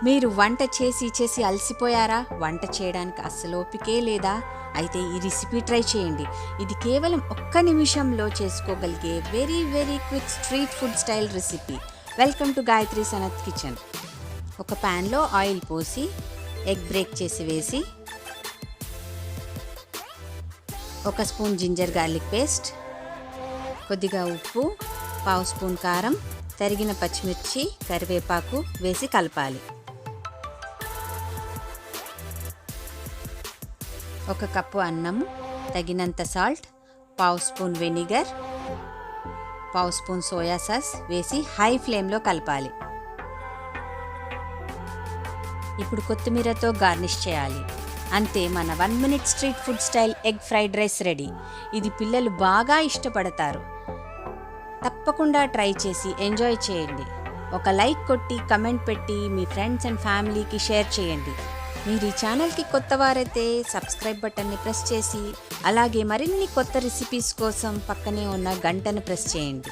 మీరు వంట చేసి చేసి అలసిపోయారా? వంట చేయడానికి అస్సలు ఓపికే లేదా? అయితే ఈ రెసిపీ ట్రై చేయండి. ఇది కేవలం ఒక్క నిమిషంలో చేసుకోగలిగే very very quick street food style recipe. Welcome to Gayatri Sanath kitchen. ఒక ప్యాన్లో ఆయిల్ పోసి ఎగ్ బ్రేక్ చేసి వేసి, ఒక స్పూన్ జింజర్ గార్లిక్ పేస్ట్, కొద్దిగా ఉప్పు, పావు స్పూన్ కారం, తరిగిన పచ్చిమిర్చి, కరివేపాకు వేసి కలపాలి. ఒక కప్పు అన్నం, తగినంత సాల్ట్, పావు స్పూన్ వెనిగర్, పావు స్పూన్ సోయా సాస్ వేసి హై ఫ్లేమ్లో కలపాలి. ఇప్పుడు కొత్తిమీరతో గార్నిష్ చేయాలి. అంతే, మన 1 minute street food style egg fried rice ready. ఇది పిల్లలు బాగా ఇష్టపడతారు. తప్పకుండా ట్రై చేసి ఎంజాయ్ చేయండి. ఒక లైక్ కొట్టి కమెంట్ పెట్టి మీ ఫ్రెండ్స్ అండ్ ఫ్యామిలీకి షేర్ చేయండి. మీరు ఈ ఛానల్కి కొత్తవారైతే సబ్స్క్రైబ్ బటన్ని ప్రెస్ చేసి, అలాగే మరిన్ని కొత్త రెసిపీస్ కోసం పక్కనే ఉన్న గంటను ప్రెస్ చేయండి.